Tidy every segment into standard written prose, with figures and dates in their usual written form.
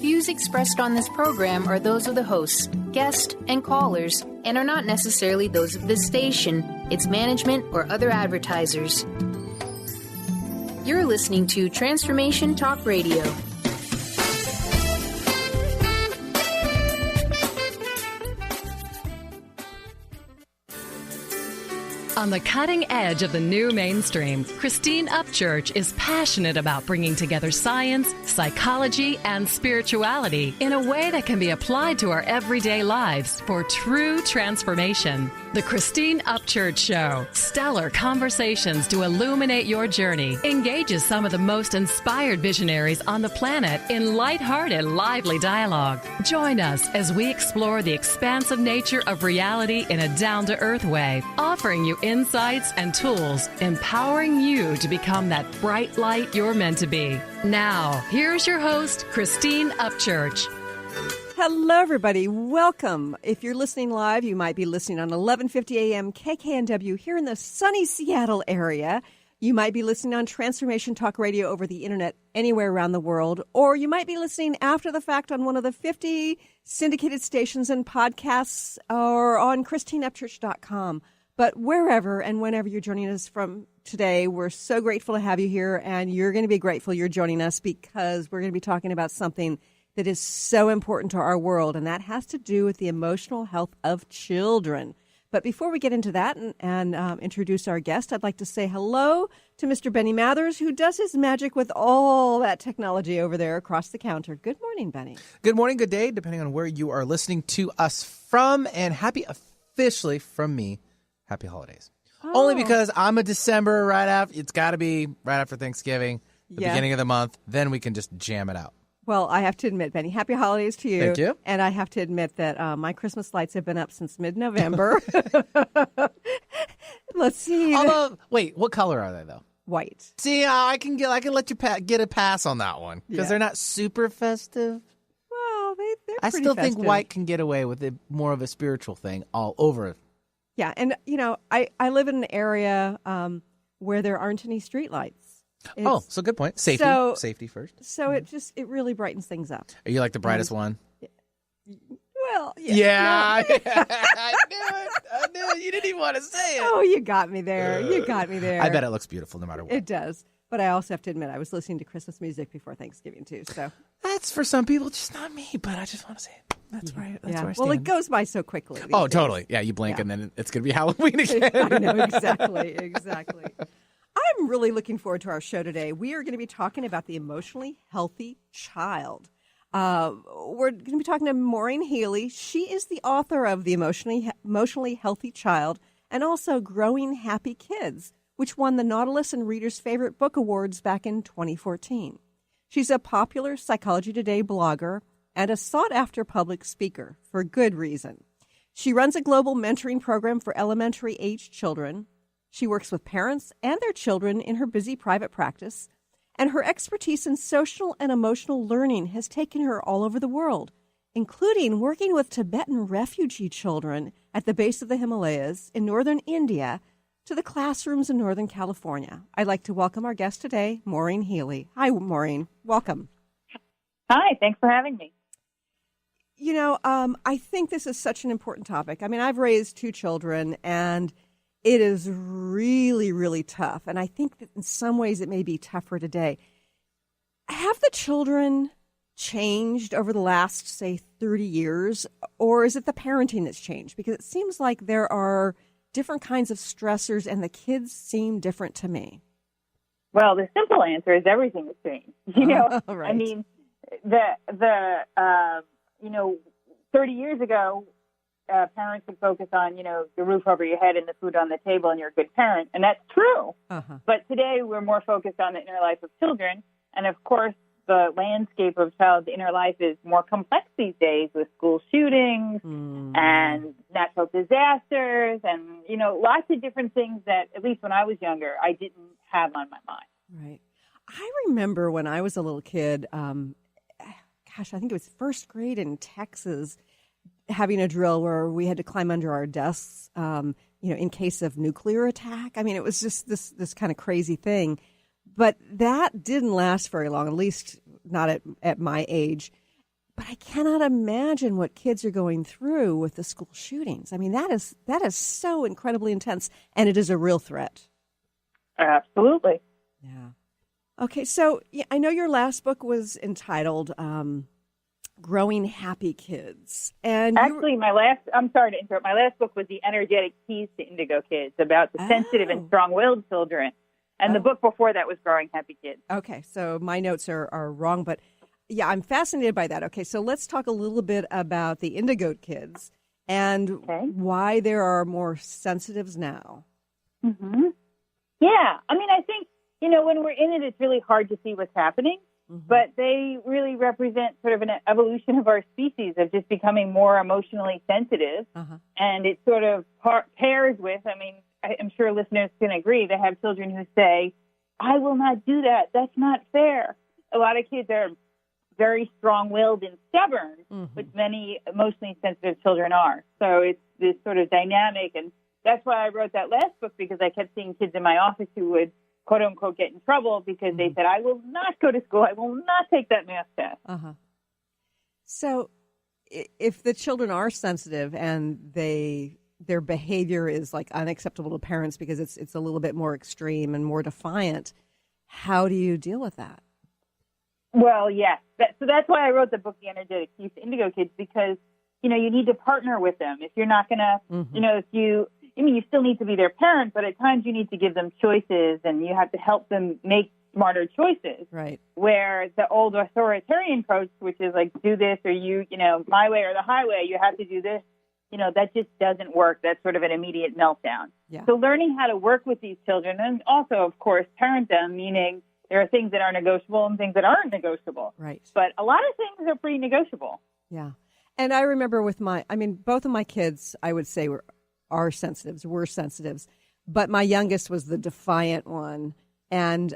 views expressed on this program are those of the hosts, guests, and callers, and are not necessarily those of this station, its management, or other advertisers. You're listening to Transformation Talk Radio. On the cutting edge of the new mainstream, Christine Upchurch is passionate about bringing together science, psychology, and spirituality in a way that can be applied to our everyday lives for true transformation. The Christine Upchurch Show, stellar conversations to illuminate your journey, engages some of the most inspired visionaries on the planet in lighthearted, lively dialogue. Join us as we explore the expansive nature of reality in a down-to-earth way, offering you insights and tools, empowering you to become that bright light you're meant to be. Now, here's your host, Christine Upchurch. Hello, everybody. Welcome. If you're listening live, you might be listening on 1150 AM KKNW here in the sunny Seattle area. You might be listening on Transformation Talk Radio over the internet anywhere around the world, or you might be listening after the fact on one of the 50 syndicated stations and podcasts or on ChristineUpchurch.com. But wherever and whenever you're joining us from today, we're so grateful to have you here, and you're going to be grateful you're joining us because we're going to be talking about something that is so important to our world, and that has to do with the emotional health of children. But before we get into that and introduce our guest, I'd like to say hello to Mr. Benny Mathers, who does his magic with all that technology over there across the counter. Good morning, Benny. Good morning, good day, depending on where you are listening to us from, and officially from me, happy holidays. Oh. Only because I'm a December it's got to be right after Thanksgiving, the beginning of the month, then we can just jam it out. Well, I have to admit, Benny, happy holidays to you. Thank you. And I have to admit that my Christmas lights have been up since mid-November. Let's see. Although, wait, what color are they, though? White. See, I can let you get a pass on that one because they're not super festive. Well, they're pretty I still festive. think white can get away with it, more of a spiritual thing all over. Yeah, and, I live in an area where there aren't any streetlights. So good point. Safety first. So it really brightens things up. Are you like the brightest one? Well, yeah. I knew it. You didn't even want to say it. Oh, you got me there. I bet it looks beautiful no matter what. It does. But I also have to admit, I was listening to Christmas music before Thanksgiving, too. So that's for some people, just not me. But I just want to say it. That's right. That's where I stand. Well, it goes by so quickly. Oh, totally. Yeah, you blink and then it's going to be Halloween again. I know, exactly. I'm really looking forward to our show today. We are going to be talking about the emotionally healthy child. We're going to be talking to Maureen Healy. She is the author of The Emotionally Healthy Child and also Growing Happy Kids, which won the Nautilus and Reader's Favorite Book Awards back in 2014. She's a popular Psychology Today blogger and a sought-after public speaker for good reason. She runs a global mentoring program for elementary-aged children. She works with parents and their children in her busy private practice, and her expertise in social and emotional learning has taken her all over the world, including working with Tibetan refugee children at the base of the Himalayas in northern India to the classrooms in Northern California. I'd like to welcome our guest today, Maureen Healy. Hi, Maureen. Welcome. Hi, thanks for having me. I think this is such an important topic. I mean, I've raised 2 children, and it is really, really tough. And I think that in some ways it may be tougher today. Have the children changed over the last, say, 30 years? Or is it the parenting that's changed? Because it seems like there are different kinds of stressors and the kids seem different to me. Well, the simple answer is everything has changed. Right. I mean, 30 years ago, parents would focus on, the roof over your head and the food on the table and you're a good parent. And that's true. Uh-huh. But today we're more focused on the inner life of children. And of course, the landscape of child's inner life is more complex these days with school shootings and natural disasters and, lots of different things that, at least when I was younger, I didn't have on my mind. Right. I remember when I was a little kid, I think it was first grade in Texas, having a drill where we had to climb under our desks, in case of nuclear attack. I mean, it was just this kind of crazy thing. But that didn't last very long, at least not at my age. But I cannot imagine what kids are going through with the school shootings. I mean, that is so incredibly intense, and it is a real threat. Absolutely. Yeah. Okay, so I know your last book was entitled Growing Happy Kids. And actually, I'm sorry to interrupt. My last book was The Energetic Keys to Indigo Kids, about the sensitive and strong-willed children. And the book before that was Growing Happy Kids. Okay, so my notes are wrong, but yeah, I'm fascinated by that. Okay, so let's talk a little bit about the Indigo Kids and why there are more sensitives now. Mm-hmm. Yeah, I mean, I think, when we're in it, it's really hard to see what's happening, but they really represent sort of an evolution of our species of just becoming more emotionally sensitive. And it sort of pairs with, I'm sure listeners can agree, they have children who say, I will not do that. That's not fair. A lot of kids are very strong-willed and stubborn, which many emotionally sensitive children are. So it's this sort of dynamic, and that's why I wrote that last book, because I kept seeing kids in my office who would, quote-unquote, get in trouble because they said, I will not go to school. I will not take that math test. So if the children are sensitive and their behavior is like unacceptable to parents because it's a little bit more extreme and more defiant, how do you deal with that? Well, yes. So that's why I wrote the book, The Energetic Keys to Indigo Kids, because, you need to partner with them. If you're not going to, you still need to be their parent, but at times you need to give them choices and you have to help them make smarter choices. Right. Where the old authoritarian approach, which is like, do this or my way or the highway, you have to do this, that just doesn't work. That's sort of an immediate meltdown. Yeah. So learning how to work with these children and also, of course, parent them, meaning there are things that are negotiable and things that aren't negotiable. Right. But a lot of things are pretty negotiable. Yeah. And I remember with both of my kids, I would say were sensitives, but my youngest was the defiant one. And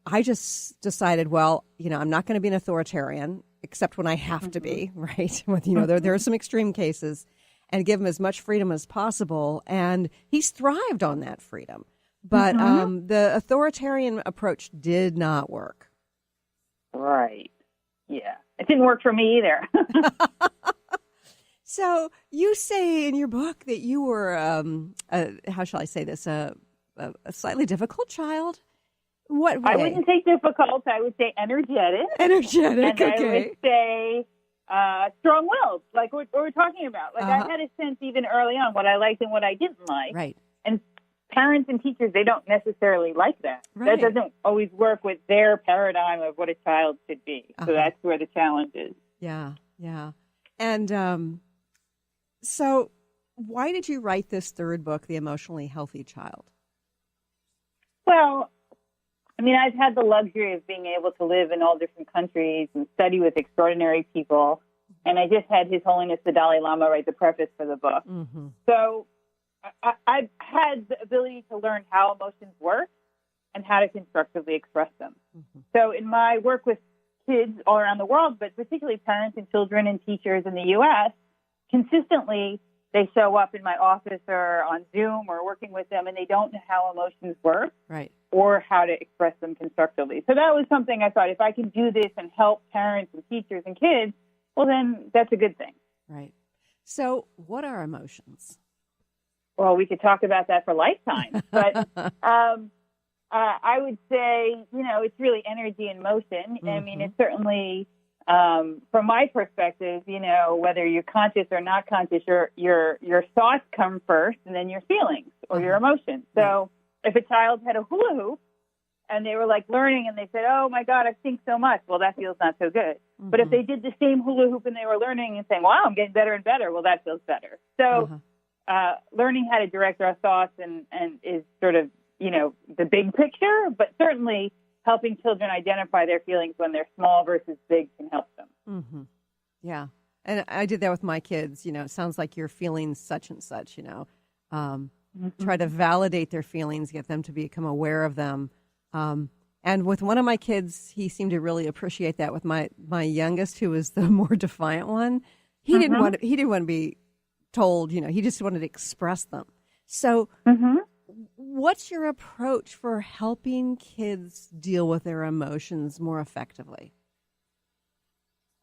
I just decided, well, I'm not going to be an authoritarian, except when I have to be, right? There are some extreme cases, and give him as much freedom as possible. And he's thrived on that freedom. But the authoritarian approach did not work. Right. Yeah. It didn't work for me either. So you say in your book that you were, how shall I say this, a slightly difficult child? What way? I wouldn't say difficult. I would say energetic. Energetic, and okay. I would say strong-willed, like what we're talking about. Like I had a sense even early on what I liked and what I didn't like. Right. And parents and teachers, they don't necessarily like that. Right. That doesn't always work with their paradigm of what a child should be. So that's where the challenge is. Yeah, yeah. And so why did you write this third book, The Emotionally Healthy Child? Well, I've had the luxury of being able to live in all different countries and study with extraordinary people. And I just had His Holiness the Dalai Lama write the preface for the book. So I've had the ability to learn how emotions work and how to constructively express them. So in my work with kids all around the world, but particularly parents and children and teachers in the U.S., consistently they show up in my office or on Zoom or working with them, and they don't know how emotions work or how to express them constructively. So that was something I thought, if I can do this and help parents and teachers and kids, well, then that's a good thing. Right. So what are emotions? Well, we could talk about that for lifetime, but I would say, it's really energy and motion. It's certainly, from my perspective, whether you're conscious or not conscious, your thoughts come first and then your feelings or your emotions. So if a child had a hula hoop and they were like learning and they said, oh my God, I think so much, well, that feels not so good. But if they did the same hula hoop and they were learning and saying, wow, I'm getting better and better, well, that feels better. So learning how to direct our thoughts and is sort of, the big picture, but certainly helping children identify their feelings when they're small versus big can help them. Yeah. And I did that with my kids. It sounds like you're feeling such and such, try to validate their feelings, get them to become aware of them. And with one of my kids, he seemed to really appreciate that. With my youngest, who was the more defiant one, he didn't want to be told, he just wanted to express them. So what's your approach for helping kids deal with their emotions more effectively?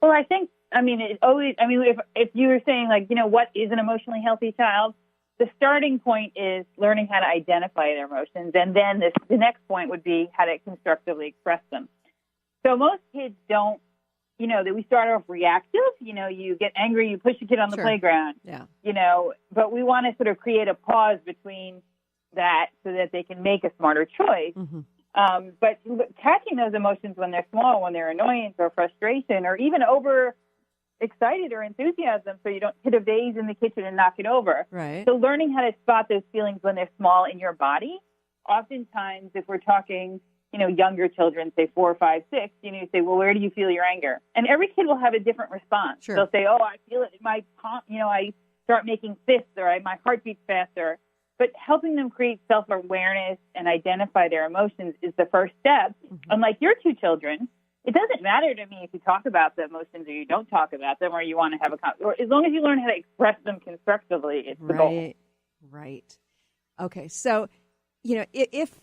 Well, I think I mean, if you were saying, like, what is an emotionally healthy child? The starting point is learning how to identify their emotions. And then the next point would be how to constructively express them. So most kids don't, that we start off reactive. You get angry, you push a kid on the playground. Yeah. But we want to sort of create a pause between that so that they can make a smarter choice. Mm-hmm. But catching those emotions when they're small, when they're annoyance or frustration or even excited or enthusiasm, so you don't hit a vase in the kitchen and knock it over. Right. So learning how to spot those feelings when they're small in your body. Oftentimes, if we're talking, younger children, say 4, 5, 6, you say, well, where do you feel your anger? And every kid will have a different response. Sure. They'll say, oh, I feel it in my palm, I start making fists or my heart beats faster. But helping them create self-awareness and identify their emotions is the first step. Mm-hmm. Unlike your two children, it doesn't matter to me if you talk about the emotions or you don't talk about them or you want to have or as long as you learn how to express them constructively, it's the goal. Right. Okay. So, if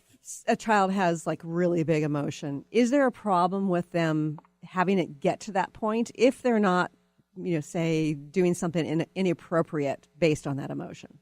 a child has like really big emotion, is there a problem with them having it get to that point if they're not, say, doing something inappropriate based on that emotion?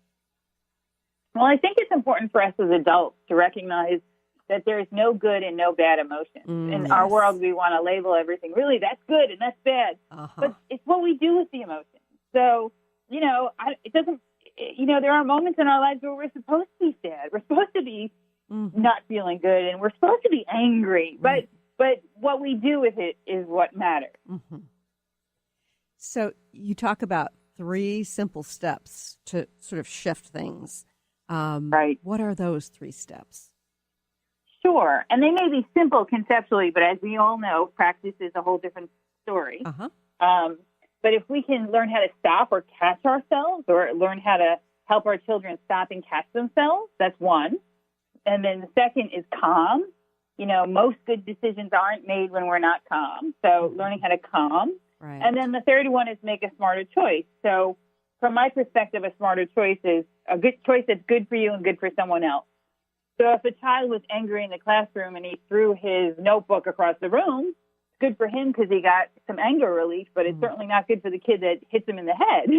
Well, I think it's important for us as adults to recognize that there is no good and no bad emotion. In our world, we want to label everything. Really, that's good and that's bad. But it's what we do with the emotions. So, it doesn't, there are moments in our lives where we're supposed to be sad. We're supposed to be not feeling good and we're supposed to be angry. But what we do with it is what matters. Mm-hmm. So you talk about 3 simple steps to sort of shift things. Right. What are those 3 steps? Sure. And they may be simple conceptually, but as we all know, practice is a whole different story. But if we can learn how to stop or catch ourselves or learn how to help our children stop and catch themselves, that's one. And then the second is calm. Most good decisions aren't made when we're not calm. So learning how to calm. Right. And then the third one is make a smarter choice. So from my perspective, a smarter choice is a good choice that's good for you and good for someone else. So if a child was angry in the classroom and he threw his notebook across the room, it's good for him because he got some anger relief, but it's certainly not good for the kid that hits him in the head.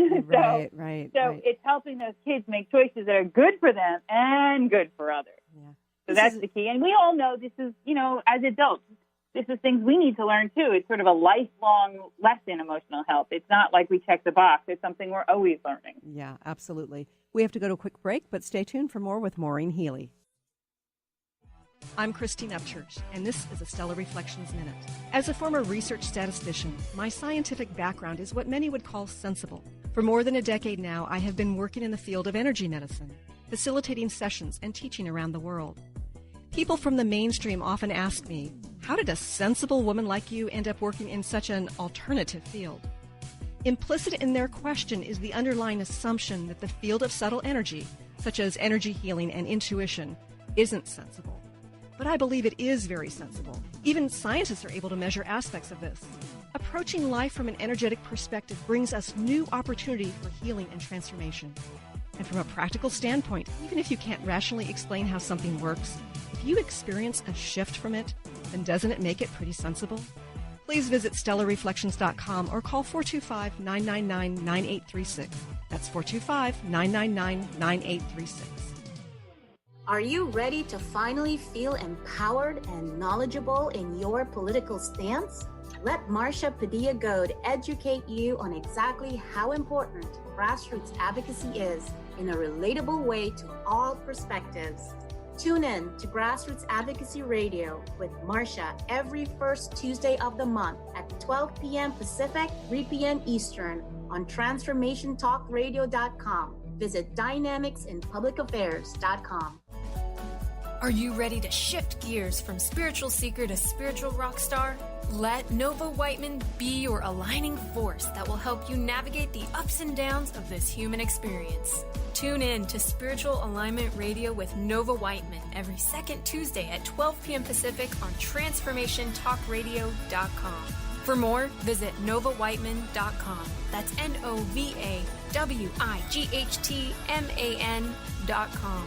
So it's helping those kids make choices that are good for them and good for others. Yeah. So that's the key. And we all know this is, as adults, this is things we need to learn too. It's sort of a lifelong lesson, emotional health. It's not like we check the box. It's something we're always learning. Yeah, absolutely. We have to go to a quick break, but stay tuned for more with Maureen Healy. I'm Christine Upchurch, and this is a Stellar Reflections Minute. As a former research statistician, my scientific background is what many would call sensible. For more than a decade now, I have been working in the field of energy medicine, facilitating sessions and teaching around the world. People from the mainstream often ask me, how did a sensible woman like you end up working in such an alternative field? Implicit in their question is the underlying assumption that the field of subtle energy, such as energy healing and intuition, isn't sensible. But I believe it is very sensible. Even scientists are able to measure aspects of this. Approaching life from an energetic perspective brings us new opportunity for healing and transformation. And from a practical standpoint, even if you can't rationally explain how something works, if you experience a shift from it, then doesn't it make it pretty sensible? Please visit stellarreflections.com or call 425-999-9836. That's 425-999-9836. Are you ready to finally feel empowered and knowledgeable in your political stance? Let Marcia Padilla-Goad educate you on exactly how important grassroots advocacy is in a relatable way to all perspectives. Tune in to Grassroots Advocacy Radio with Marcia every first Tuesday of the month at 12 p.m. Pacific, 3 p.m. Eastern on TransformationTalkRadio.com. Visit DynamicsInPublicAffairs.com. Are you ready to shift gears from spiritual seeker to spiritual rock star? Let Nova Whiteman be your aligning force that will help you navigate the ups and downs of this human experience. Tune in to Spiritual Alignment Radio with Nova Whiteman every second Tuesday at 12 p.m. Pacific on TransformationTalkRadio.com. For more, visit NovaWhiteman.com. That's NovaWhightman.com.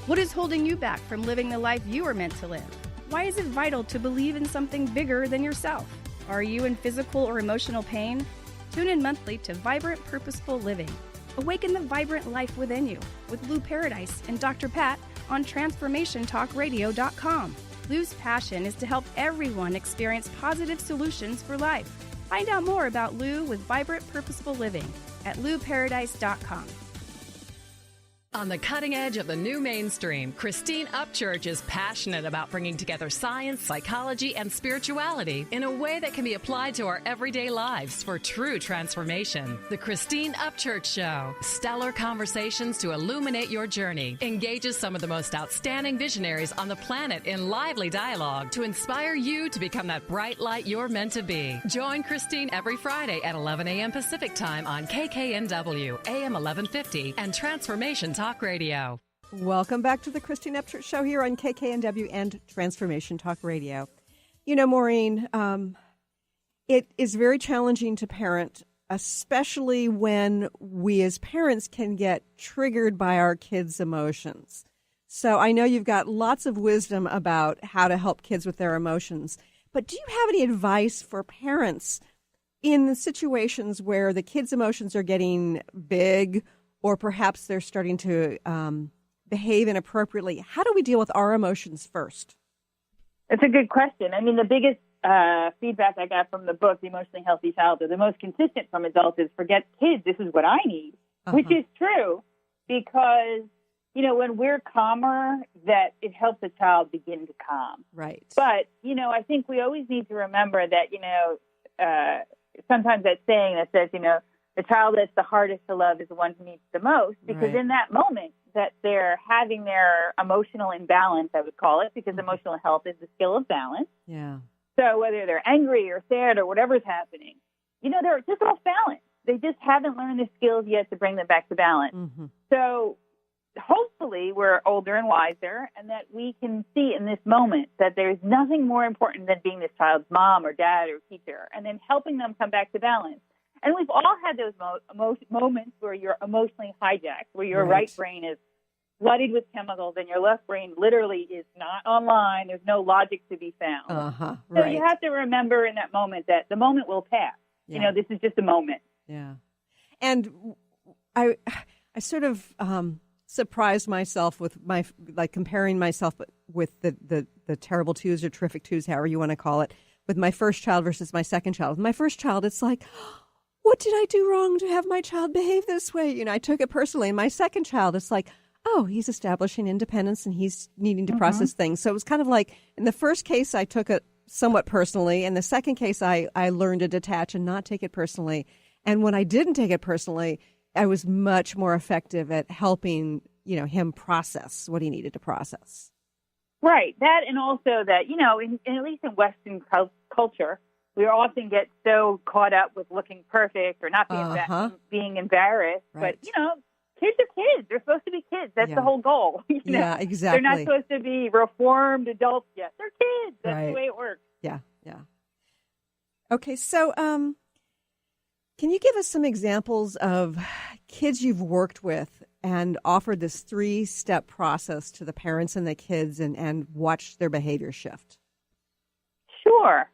What is holding you back from living the life you are meant to live? Why is it vital to believe in something bigger than yourself? Are you in physical or emotional pain? Tune in monthly to Vibrant Purposeful Living. Awaken the vibrant life within you with Lou Paradise and Dr. Pat on TransformationTalkRadio.com. Lou's passion is to help everyone experience positive solutions for life. Find out more about Lou with Vibrant Purposeful Living at LouParadise.com. On the cutting edge of the new mainstream, Christine Upchurch is passionate about bringing together science, psychology, and spirituality in a way that can be applied to our everyday lives for true transformation. The Christine Upchurch Show, stellar conversations to illuminate your journey, engages some of the most outstanding visionaries on the planet in lively dialogue to inspire you to become that bright light you're meant to be. Join Christine every Friday at 11 a.m. Pacific Time on KKNW, AM 1150, and Transformation Talk Radio. Welcome back to the Christine Upchurch Show here on KKNW and Transformation Talk Radio. You know, Maureen, it is very challenging to parent, especially when we as parents can get triggered by our kids' emotions. So I know you've got lots of wisdom about how to help kids with their emotions, but do you have any advice for parents in the situations where the kids' emotions are getting big, or perhaps they're starting to behave inappropriately? How do we deal with our emotions first? It's a good question. I mean, the biggest feedback I got from the book, The Emotionally Healthy Child, or the most consistent from adults, is forget kids, this is what I need, which is true because, you know, when we're calmer, that it helps the child begin to calm. Right. But, you know, I think we always need to remember that, you know, sometimes that saying that says, you know, the child that's the hardest to love is the one who needs the most, because in that moment that they're having their emotional imbalance, I would call it, because emotional health is the skill of balance. Yeah. So whether they're angry or sad or whatever's happening, you know, they're just off balance. They just haven't learned the skills yet to bring them back to balance. So hopefully we're older and wiser, and that we can see in this moment that there's nothing more important than being this child's mom or dad or teacher, and then helping them come back to balance. And we've all had those moments where you're emotionally hijacked, where your right brain is flooded with chemicals and your left brain literally is not online. There's no logic to be found. So you have to remember in that moment that the moment will pass. You know, this is just a moment. Yeah. And I sort of surprised myself with comparing myself with the terrible twos or terrific twos, however you want to call it, with my first child versus my second child. With my first child, it's like, what did I do wrong to have my child behave this way? You know, I took it personally. And my second child, it's like, oh, he's establishing independence and he's needing to process things. So it was kind of like, in the first case, I took it somewhat personally. In the second case, I learned to detach and not take it personally. And when I didn't take it personally, I was much more effective at helping, you know, him process what he needed to process. Right. That, and also that, you know, at least in Western culture, we often get so caught up with looking perfect or not being embarrassed. Right. But, you know, kids are kids. They're supposed to be kids. That's the whole goal. You know? Yeah, exactly. They're not supposed to be reformed adults yet. They're kids. That's the way it works. Yeah, yeah. Okay, so can you give us some examples of kids you've worked with and offered this 3-step process to the parents and the kids and watched their behavior shift? Sure.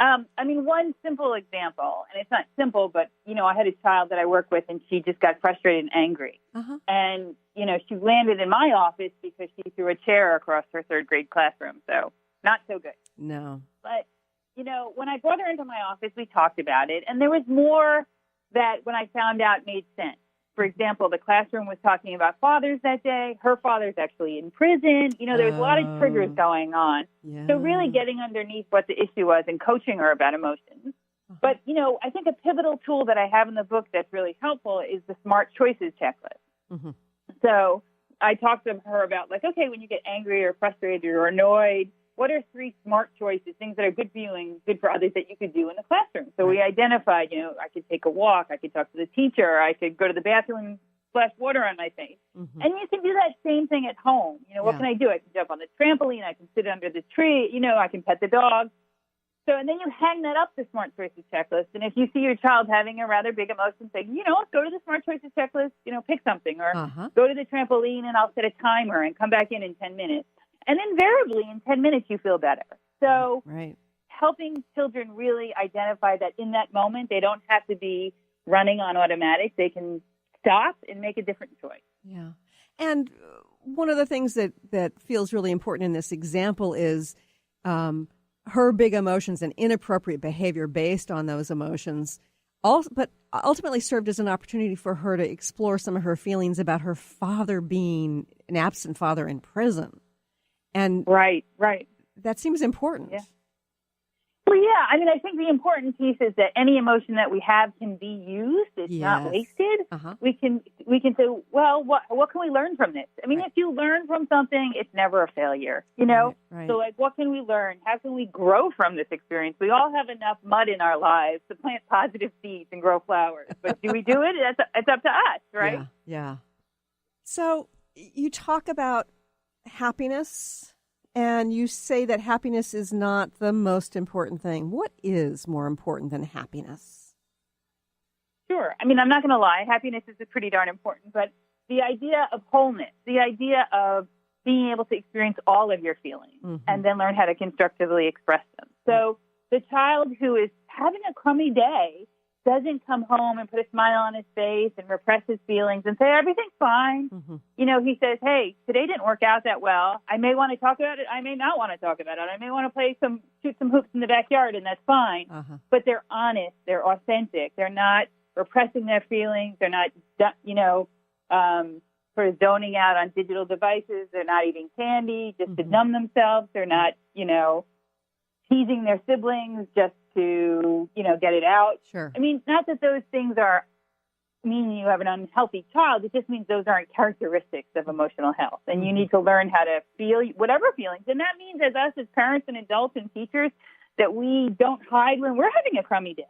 I mean, one simple example, and it's not simple, but, you know, I had a child that I work with, and she just got frustrated and angry. And, you know, she landed in my office because she threw a chair across her third grade classroom. So not so good. No. But, you know, when I brought her into my office, we talked about it, and there was more that when I found out made sense. For example, the classroom was talking about fathers that day. Her father's actually in prison. You know, there was a lot of triggers going on. Yeah. So really getting underneath what the issue was and coaching her about emotions. But, you know, I think a pivotal tool that I have in the book that's really helpful is the SMART Choices checklist. So I talked to her about, like, okay, when you get angry or frustrated or annoyed, what are 3 smart choices, things that are good for you and good for others that you could do in the classroom? So we identified, you know, I could take a walk, I could talk to the teacher, I could go to the bathroom and splash water on my face. And you can do that same thing at home. You know, what can I do? I can jump on the trampoline, I can sit under the tree, you know, I can pet the dog. So, and then you hang that up, the Smart Choices checklist. And if you see your child having a rather big emotion, say, you know, go to the Smart Choices checklist, you know, pick something, or go to the trampoline and I'll set a timer and come back in 10 minutes. And invariably, in 10 minutes, you feel better. So helping children really identify that in that moment, they don't have to be running on automatic. They can stop and make a different choice. Yeah. And one of the things that feels really important in this example is her big emotions and inappropriate behavior based on those emotions, but ultimately served as an opportunity for her to explore some of her feelings about her father being an absent father in prison. And right. That seems important. Yeah. Well, yeah. I mean, I think the important piece is that any emotion that we have can be used. It's not wasted. Uh-huh. We can say, well, what can we learn from this? I mean, if you learn from something, it's never a failure, you know? Right. So, like, what can we learn? How can we grow from this experience? We all have enough mud in our lives to plant positive seeds and grow flowers. But do we do it? It's up to us, right? Yeah. So you talk about happiness, and you say that happiness is not the most important thing. What is more important than happiness? Sure. I mean, I'm not going to lie. Happiness is pretty darn important. But the idea of wholeness, the idea of being able to experience all of your feelings and then learn how to constructively express them. So the child who is having a crummy day doesn't come home and put a smile on his face and repress his feelings and say, everything's fine. You know, he says, hey, today didn't work out that well. I may want to talk about it. I may not want to talk about it. I may want to shoot some hoops in the backyard, and that's fine. But they're honest. They're authentic. They're not repressing their feelings. They're not, sort of zoning out on digital devices. They're not eating candy just to numb themselves. They're not, teasing their siblings just to, get it out. Sure. I mean, not that those things mean you have an unhealthy child. It just means those aren't characteristics of emotional health. And you need to learn how to feel whatever feelings. And that means as parents and adults and teachers that we don't hide when we're having a crummy day.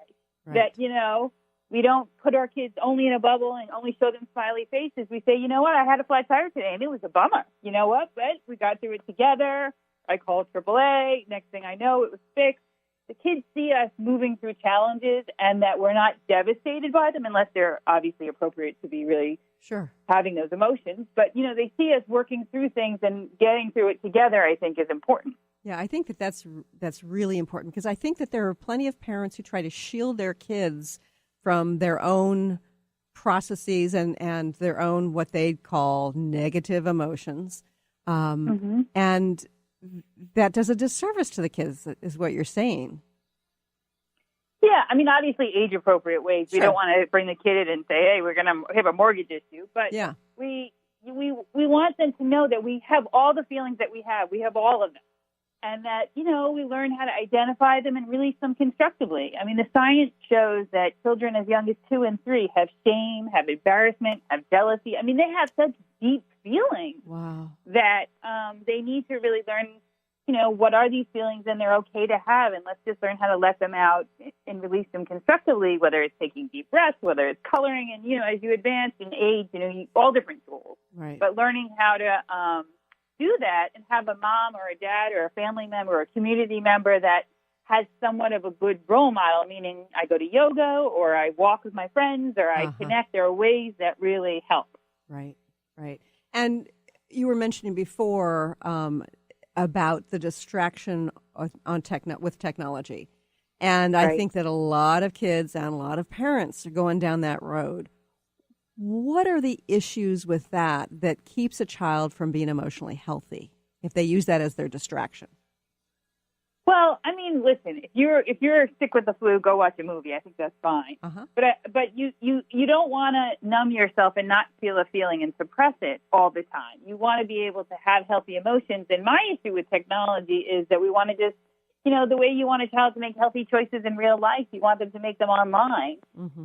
Right. That, we don't put our kids only in a bubble and only show them smiley faces. We say, you know what, I had a flat tire today and it was a bummer. You know what, but we got through it together. I called AAA. Next thing I know, it was fixed. The kids see us moving through challenges and that we're not devastated by them unless they're obviously appropriate to be really having those emotions. But, they see us working through things and getting through it together, I think, is important. Yeah, I think that's really important because I think that there are plenty of parents who try to shield their kids from their own processes and their own what they call negative emotions. And that does a disservice to the kids, is what you're saying. Yeah, I mean, obviously age-appropriate ways. We don't want to bring the kid in and say, hey, we're going to have a mortgage issue. But we want them to know that we have all the feelings that we have. We have all of them. And that, we learn how to identify them and release them constructively. I mean, the science shows that children as young as 2 and 3 have shame, have embarrassment, have jealousy. I mean, they have such deep feelings that they need to really learn, what are these feelings and they're okay to have. And let's just learn how to let them out and release them constructively, whether it's taking deep breaths, whether it's coloring. And, as you advance in age, all different tools. Right. But learning how to do that and have a mom or a dad or a family member or a community member that has somewhat of a good role model, meaning I go to yoga or I walk with my friends or I connect. There are ways that really help. Right. And you were mentioning before about the distraction with technology. And I think that a lot of kids and a lot of parents are going down that road. What are the issues with that keeps a child from being emotionally healthy if they use that as their distraction? Well, I mean, listen, if you're sick with the flu, go watch a movie. I think that's fine. But you don't want to numb yourself and not feel a feeling and suppress it all the time. You want to be able to have healthy emotions. And my issue with technology is that we want to just, the way you want a child to make healthy choices in real life, you want them to make them online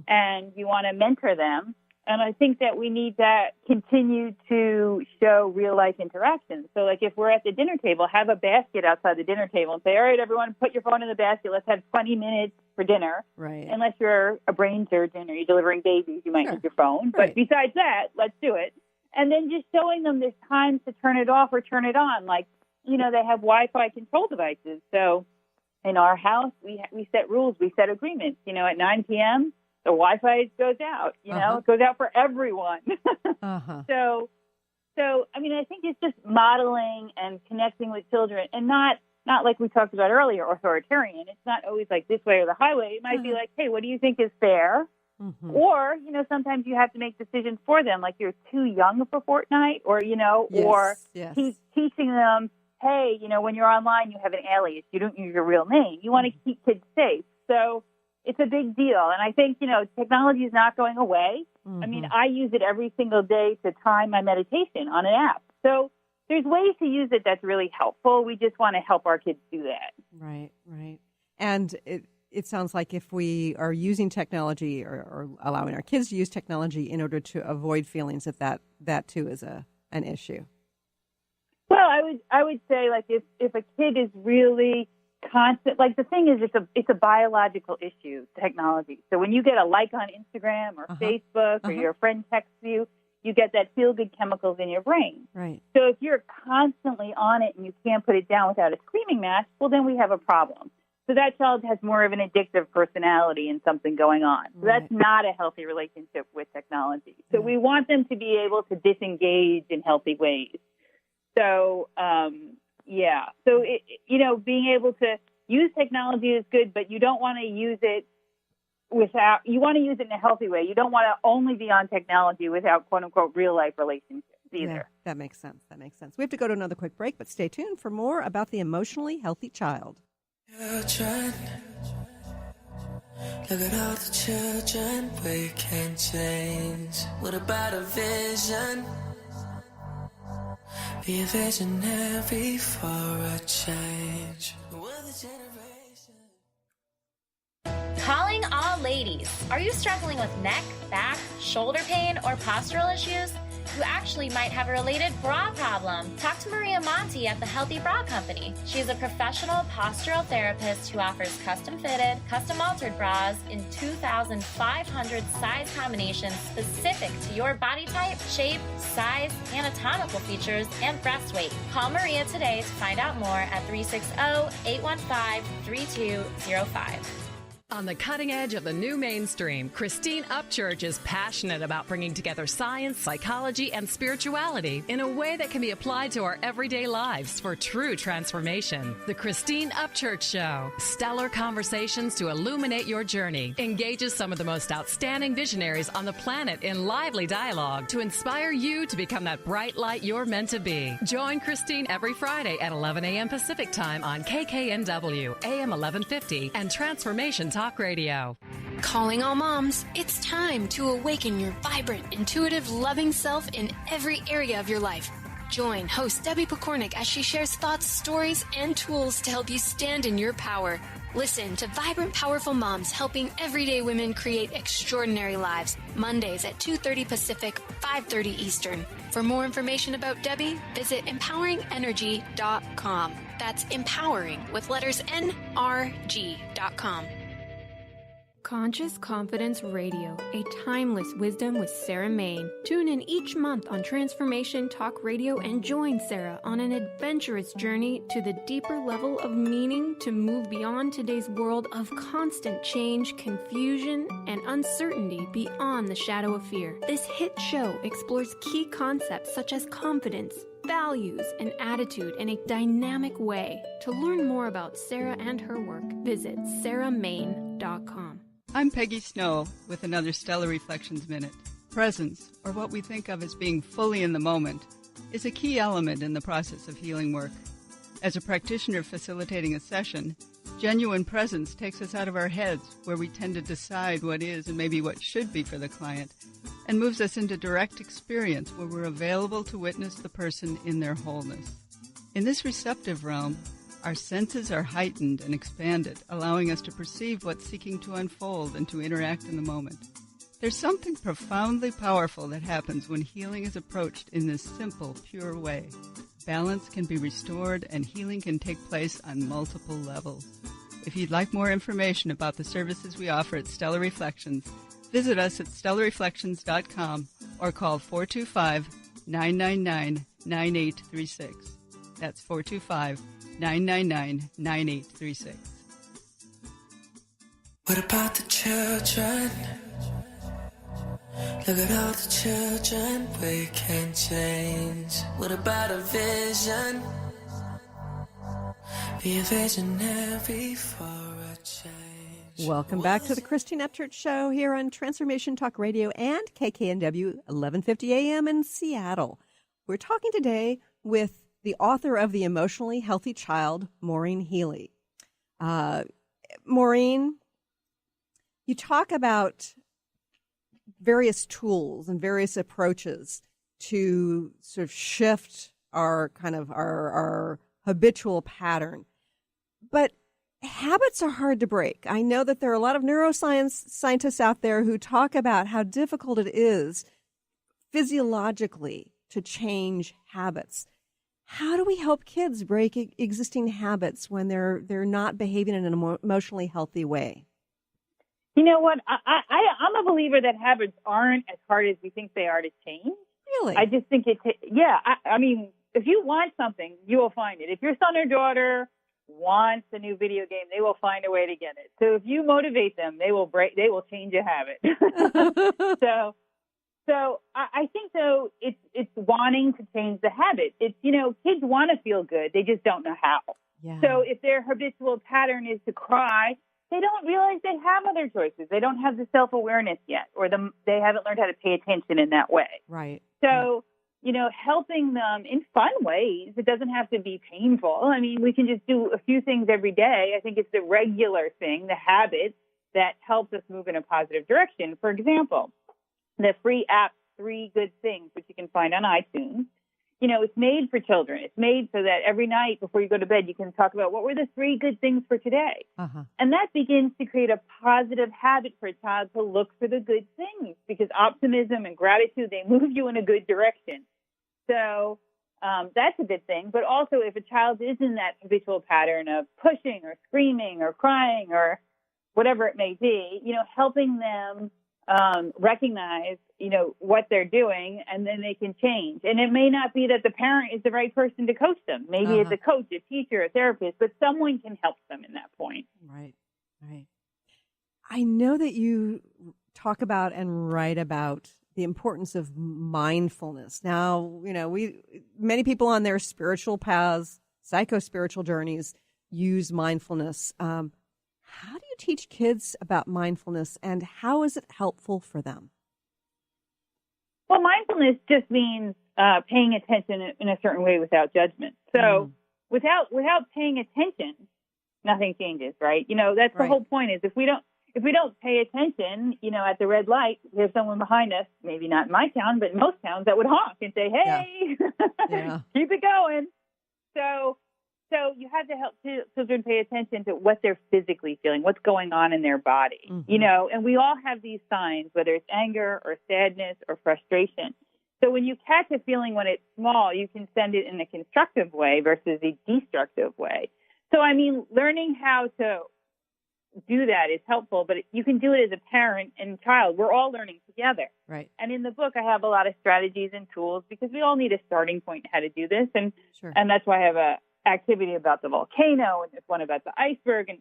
and you want to mentor them. And I think that we need to continue to show real-life interactions. So, like, if we're at the dinner table, have a basket outside the dinner table and say, all right, everyone, put your phone in the basket. Let's have 20 minutes for dinner. Right. Unless you're a brain surgeon or you're delivering babies, you might need your phone. Right. But besides that, let's do it. And then just showing them there's times to turn it off or turn it on. Like, they have Wi-Fi control devices. So in our house, we set rules. We set agreements. At 9 p.m., the Wi-Fi goes out, it goes out for everyone. So, I mean, I think it's just modeling and connecting with children and not not like we talked about earlier, authoritarian. It's not always like this way or the highway. It might be like, hey, what do you think is fair? Mm-hmm. Or, sometimes you have to make decisions for them, like you're too young for Fortnite, or, teaching them, hey, when you're online, you have an alias. You don't use your real name. You want to keep kids safe. So it's a big deal. And I think, technology is not going away. Mm-hmm. I mean, I use it every single day to time my meditation on an app. So there's ways to use it that's really helpful. We just want to help our kids do that. Right. And it sounds like if we are using technology or allowing our kids to use technology in order to avoid feelings, that too is an issue. Well, I would say, like, if a kid is really constant, like, the thing is, it's a biological issue, technology. So when you get a like on Instagram or Facebook or your friend texts you, you get that feel-good chemicals in your brain. Right. So if you're constantly on it and you can't put it down without a screaming match, well, then we have a problem. So that child has more of an addictive personality and something going on. So that's not a healthy relationship with technology. So we want them to be able to disengage in healthy ways. So, So, being able to use technology is good, but you don't want to use it you want to use it in a healthy way. You don't want to only be on technology without, quote unquote, real life relationships either. Yeah, that makes sense. We have to go to another quick break, but stay tuned for more about the emotionally healthy child. Children, look at all the children we can change. What about a vision? Be a visionary for a change. We're the generation. Calling all ladies. Are you struggling with neck, back, shoulder pain, or postural issues? You actually might have a related bra problem. Talk to Maria Monti at the Healthy Bra Company. She is a professional postural therapist who offers custom-fitted, custom-altered bras in 2,500 size combinations specific to your body type, shape, size, anatomical features, and breast weight. Call Maria today to find out more at 360-815-3205. On the cutting edge of the new mainstream, Christine Upchurch is passionate about bringing together science, psychology, and spirituality in a way that can be applied to our everyday lives for true transformation. The Christine Upchurch Show, stellar conversations to illuminate your journey, engages some of the most outstanding visionaries on the planet in lively dialogue to inspire you to become that bright light you're meant to be. Join Christine every Friday at 11 a.m. Pacific Time on KKNW, AM 1150, and Transformation Talk Radio. Calling all moms, it's time to awaken your vibrant, intuitive, loving self in every area of your life. Join host Debbie Pokornik as she shares thoughts, stories, and tools to help you stand in your power. Listen to Vibrant, Powerful Moms helping everyday women create extraordinary lives. Mondays at 2:30 Pacific, 5:30 Eastern. For more information about Debbie, visit empoweringenergy.com. That's empowering with letters NRG.com. Conscious Confidence Radio, a timeless wisdom with Sarah Main. Tune in each month on Transformation Talk Radio and join Sarah on an adventurous journey to the deeper level of meaning to move beyond today's world of constant change, confusion, and uncertainty beyond the shadow of fear. This hit show explores key concepts such as confidence, values, and attitude in a dynamic way. To learn more about Sarah and her work, visit sarahmain.com. I'm Peggy Snow with another Stellar Reflections Minute. Presence, or what we think of as being fully in the moment, is a key element in the process of healing work. As a practitioner facilitating a session, genuine presence takes us out of our heads, where we tend to decide what is and maybe what should be for the client, and moves us into direct experience where we're available to witness the person in their wholeness. In this receptive realm, our senses are heightened and expanded, allowing us to perceive what's seeking to unfold and to interact in the moment. There's something profoundly powerful that happens when healing is approached in this simple, pure way. Balance can be restored and healing can take place on multiple levels. If you'd like more information about the services we offer at Stellar Reflections, visit us at stellarreflections.com or call 425-999-9836. That's 425-999-9836. What about the children? Look at all the children we can change. What about a vision? Be a visionary for a change. Welcome back to the Christine Upchurch Show here on Transformation Talk Radio and KKNW 1150 AM in Seattle. We're talking today with the author of The Emotionally Healthy Child, Maureen Healy. Maureen, you talk about various tools and various approaches to sort of shift our habitual pattern. But habits are hard to break. I know that there are a lot of scientists out there who talk about how difficult it is physiologically to change habits. How do we help kids break existing habits when they're not behaving in an emotionally healthy way? You know what? I'm a believer that habits aren't as hard as we think they are to change. Really? I just think I mean, if you want something, you will find it. If your son or daughter wants a new video game, they will find a way to get it. So if you motivate them, they will change a habit. So I think though it's wanting to change the habit. It's, kids want to feel good. They just don't know how. Yeah. So if their habitual pattern is to cry, they don't realize they have other choices. They don't have the self-awareness yet, or they haven't learned how to pay attention in that way. Right. So, helping them in fun ways. It doesn't have to be painful. I mean, we can just do a few things every day. I think it's the regular thing, the habit, that helps us move in a positive direction. For example, the free app, 3 Good Things, which you can find on iTunes, it's made for children. It's made so that every night before you go to bed, you can talk about what were the 3 good things for today. Uh-huh. And that begins to create a positive habit for a child to look for the good things, because optimism and gratitude, they move you in a good direction. So that's a good thing. But also, if a child is in that habitual pattern of pushing or screaming or crying or whatever it may be, helping them recognize, what they're doing, and then they can change. And it may not be that the parent is the right person to coach them. Maybe it's a coach, a teacher, a therapist, but someone can help them in that point. Right. I know that you talk about and write about the importance of mindfulness. Now, many people on their spiritual paths, psycho-spiritual journeys, use mindfulness. How do you teach kids about mindfulness, and how is it helpful for them? Well, mindfulness just means paying attention in a certain way without judgment. So without paying attention, nothing changes, right? That's the whole point, is if we don't pay attention, at the red light, there's someone behind us, maybe not in my town, but in most towns, that would honk and say, hey, keep it going. So you have to help children pay attention to what they're physically feeling, what's going on in their body, and we all have these signs, whether it's anger or sadness or frustration. So when you catch a feeling when it's small, you can send it in a constructive way versus a destructive way. So, learning how to do that is helpful, but you can do it as a parent and child. We're all learning together. Right. And in the book, I have a lot of strategies and tools, because we all need a starting point how to do this. And that's why I have a activity about the volcano, and there's one about the iceberg, and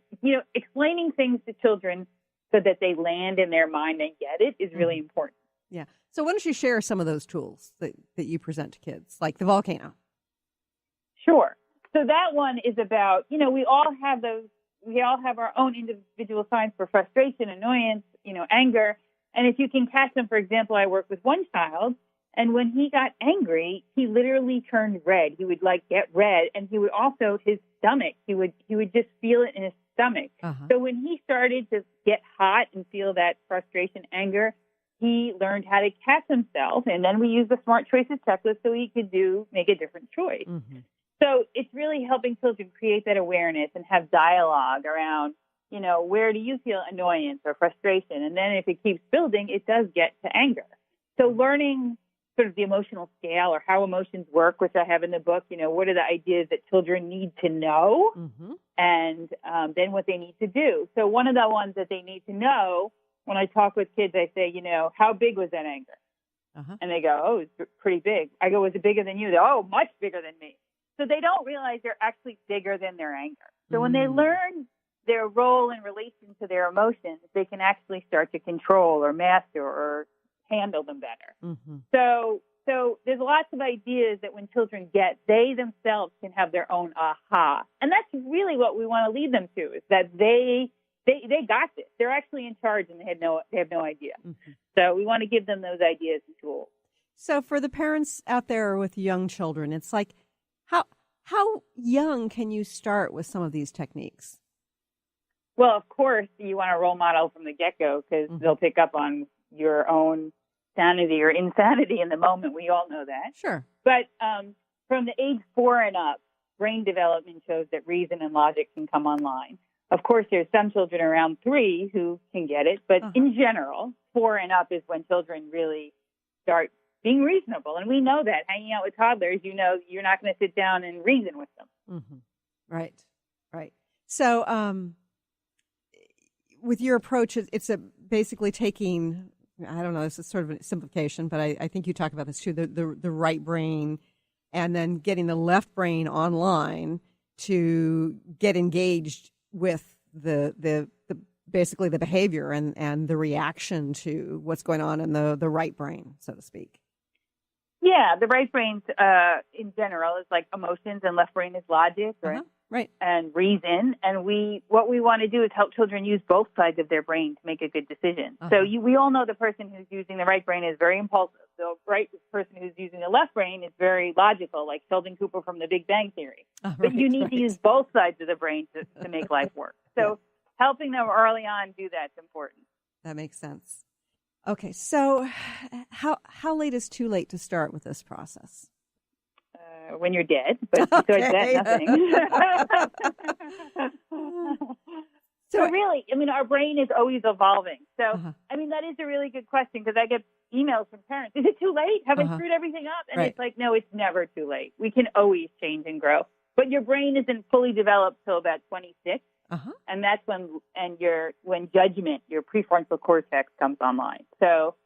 explaining things to children so that they land in their mind and get it is really important. Yeah. So why don't you share some of those tools that you present to kids, like the volcano? Sure. So that one is about, we all have our own individual signs for frustration, annoyance, anger. And if you can catch them, for example, I work with one child, and when he got angry, he literally turned red. He would get red, and he would also, his stomach, he would just feel it in his stomach. So when he started to get hot and feel that frustration, anger, he learned how to catch himself. And then we used the Smart Choices checklist so he could make a different choice. So it's really helping children create that awareness and have dialogue around, where do you feel annoyance or frustration? And then if it keeps building, it does get to anger. So learning sort of the emotional scale, or how emotions work, which I have in the book, what are the ideas that children need to know, and then what they need to do. So one of the ones that they need to know, when I talk with kids, I say, how big was that anger? And they go, oh, it's pretty big. I go, was it bigger than you? They go, oh, much bigger than me. So they don't realize they're actually bigger than their anger. So when they learn their role in relation to their emotions, they can actually start to control or master or handle them better. So So there's lots of ideas that when children get, they themselves can have their own aha. And that's really what we want to lead them to, is that they got this. They're actually in charge and they have no idea. Mm-hmm. So we want to give them those ideas and tools. So for the parents out there with young children, it's like, how young can you start with some of these techniques? Well, of course, you want a role model from the get-go, because they'll pick up on your own sanity or insanity in the moment. We all know that. Sure. But from the age 4 and up, brain development shows that reason and logic can come online. Of course, there's some children around 3 who can get it, but in general, 4 and up is when children really start being reasonable. And we know that. Hanging out with toddlers, you know you're not going to sit down and reason with them. Mm-hmm. Right. So with your approach, it's basically taking, I don't know, this is sort of a simplification, but I think you talk about this too, the right brain, and then getting the left brain online to get engaged with the basically the behavior and the reaction to what's going on in the right brain, so to speak. Yeah, the right brain in general is like emotions, and left brain is logic, right, and reason. And what we want to do is help children use both sides of their brain to make a good decision. So we all know the person who's using the right brain is very impulsive. The person who's using the left brain is very logical, like Sheldon Cooper from The Big Bang Theory. But you need to use both sides of the brain to make life work. So helping them early on do that's important. That makes sense. Okay, so how late is too late to start with this process? When you're dead, but besides that, nothing. So really, I mean, our brain is always evolving. So, I mean, that is a really good question, because I get emails from parents. Is it too late? Have I screwed everything up? And it's like, no, it's never too late. We can always change and grow. But your brain isn't fully developed till about 26. And that's when judgment, your prefrontal cortex, comes online. So,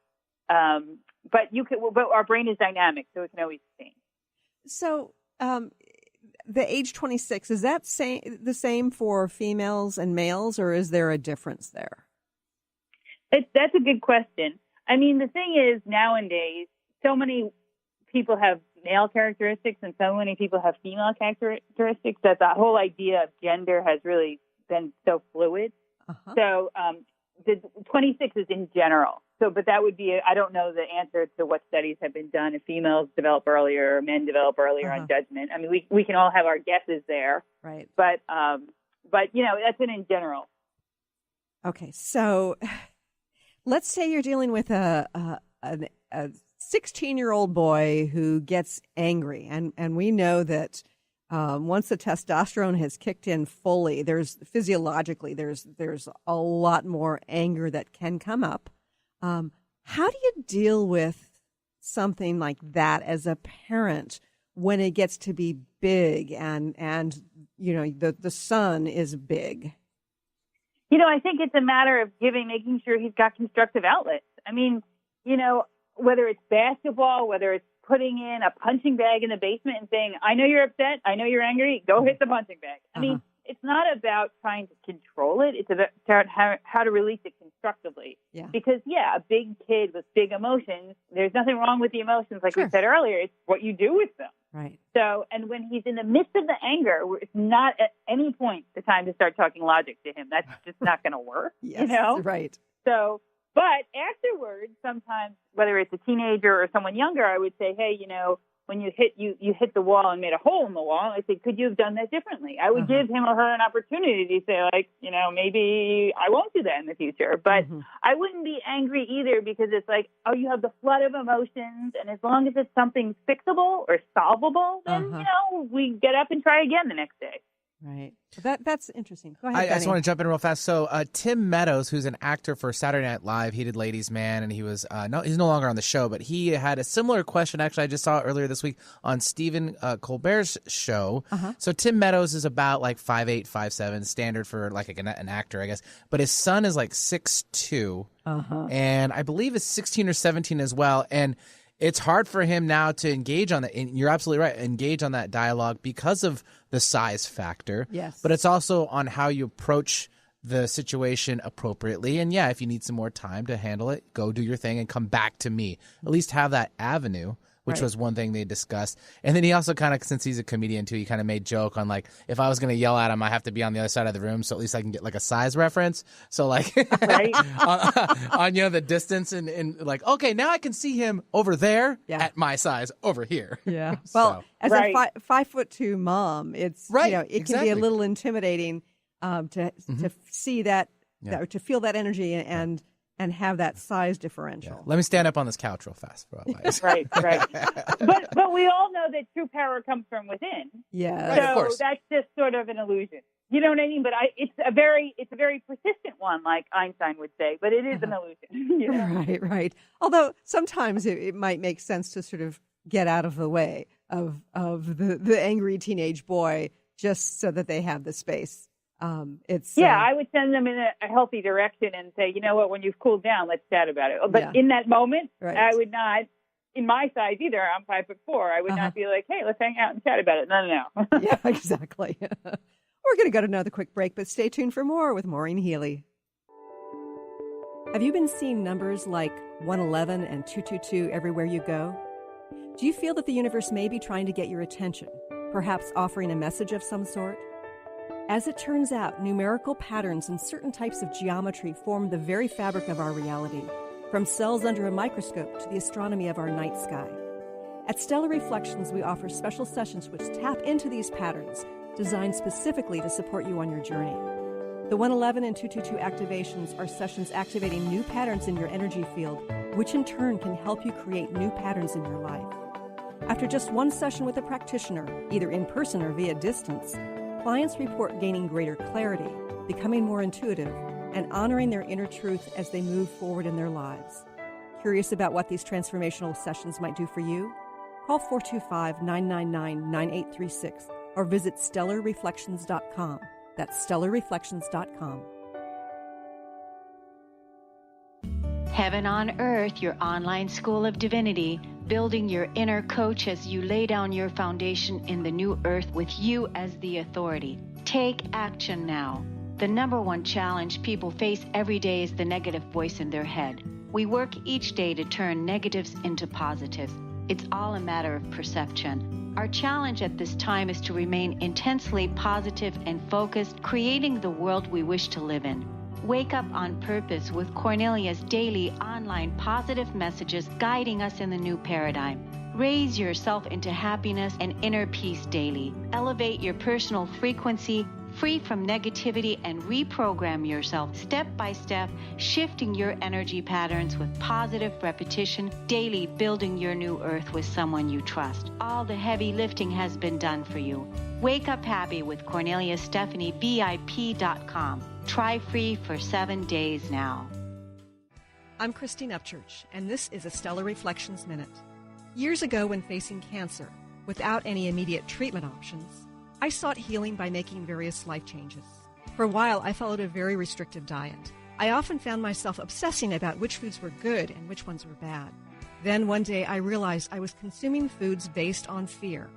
but our brain is dynamic, so it can always change. So, the age 26, is that the same for females and males, or is there a difference there? That's a good question. I mean, the thing is, nowadays, so many people have male characteristics and so many people have female characteristics that the whole idea of gender has really been so fluid. So the 26 is in general. So, but that would be, I don't know the answer to what studies have been done if females develop earlier or men develop earlier on judgment. I mean, we can all have our guesses there. Right. But you know, that's it in general. Okay. So let's say you're dealing with a 16-year-old boy who gets angry. And we know that once the testosterone has kicked in fully, there's a lot more anger that can come up. How do you deal with something like that as a parent when it gets to be big and you know, the son is big? You know, I think it's a matter of making sure he's got constructive outlets. I mean, you know, whether it's basketball, whether it's putting in a punching bag in the basement and saying, I know you're upset, I know you're angry, go hit the punching bag. I mean, it's not about trying to control it. It's about how to release it constructively. Yeah. Because, a big kid with big emotions, there's nothing wrong with the emotions. Like we said earlier, it's what you do with them. Right. So, and when he's in the midst of the anger, it's not at any point the time to start talking logic to him. That's just not going to work. Yes, you know? Right. So, but afterwards, sometimes, whether it's a teenager or someone younger, I would say, hey, you know, when you hit the wall and made a hole in the wall, I say, could you have done that differently? I would give him or her an opportunity to say, like, you know, maybe I won't do that in the future. But I wouldn't be angry either, because it's like, oh, you have the flood of emotions. And as long as it's something fixable or solvable, then, you know, we get up and try again the next day. Right. That's interesting. Go ahead, I just want to jump in real fast. So Tim Meadows, who's an actor for Saturday Night Live, he did Ladies Man, and he was he's no longer on the show, but he had a similar question. Actually, I just saw it earlier this week on Stephen Colbert's show. So Tim Meadows is about like 5'8", 5'7", standard for like an actor, I guess. But his son is like 6'2", and I believe is 16 or 17 as well. And it's hard for him now to engage on that. And you're absolutely right. Engage on that dialogue because of the size factor. Yes. But it's also on how you approach the situation appropriately. And if you need some more time to handle it, go do your thing and come back to me. At least have that avenue. which was one thing they discussed. And then he also kind of, since he's a comedian too, he kind of made joke on like, if I was going to yell at him, I have to be on the other side of the room, so at least I can get like a size reference. So like on the distance and like, okay, now I can see him over there at my size over here. Yeah. Well, as a 5'2" mom, it's it can be a little intimidating to see that, to feel that energy and have that size differential. Yeah. Let me stand up on this couch real fast. Right. But we all know that true power comes from within. Yeah. So of course. that's just sort of an illusion. You know what I mean? But it's a very persistent one, like Einstein would say. But it is an illusion. You know? Right. Although sometimes it might make sense to sort of get out of the way of the angry teenage boy, just so that they have the space. I would send them in a healthy direction and say, you know what, when you've cooled down, let's chat about it. But in that moment, I would not, in my size either, I'm 5'4", I would not be like, hey, let's hang out and chat about it. No. Yeah, exactly. We're going to go to another quick break, but stay tuned for more with Maureen Healy. Have you been seeing numbers like 111 and 222 everywhere you go? Do you feel that the universe may be trying to get your attention, perhaps offering a message of some sort? As it turns out, numerical patterns and certain types of geometry form the very fabric of our reality, from cells under a microscope to the astronomy of our night sky. At Stellar Reflections, we offer special sessions which tap into these patterns, designed specifically to support you on your journey. The 111 and 222 activations are sessions activating new patterns in your energy field, which in turn can help you create new patterns in your life. After just one session with a practitioner, either in person or via distance, clients report gaining greater clarity, becoming more intuitive, and honoring their inner truth as they move forward in their lives. Curious about what these transformational sessions might do for you? Call 425-999-9836 or visit stellarreflections.com. That's stellarreflections.com. Heaven on Earth, your online school of divinity, building your inner coach as you lay down your foundation in the new earth with you as the authority. Take action now. The number one challenge people face every day is the negative voice in their head. We work each day to turn negatives into positives. It's all a matter of perception. Our challenge at this time is to remain intensely positive and focused, creating the world we wish to live in. Wake up on purpose with Cornelia's daily online positive messages guiding us in the new paradigm. Raise yourself into happiness and inner peace daily. Elevate your personal frequency, free from negativity, and reprogram yourself step by step, shifting your energy patterns with positive repetition, daily building your new earth with someone you trust. All the heavy lifting has been done for you. Wake up happy with Cornelia Stephanie, VIP.com. Try free for 7 days now. I'm Christine Upchurch, and this is a Stellar Reflections Minute. Years ago, when facing cancer, without any immediate treatment options, I sought healing by making various life changes. For a while, I followed a very restrictive diet. I often found myself obsessing about which foods were good and which ones were bad. Then one day, I realized I was consuming foods based on fear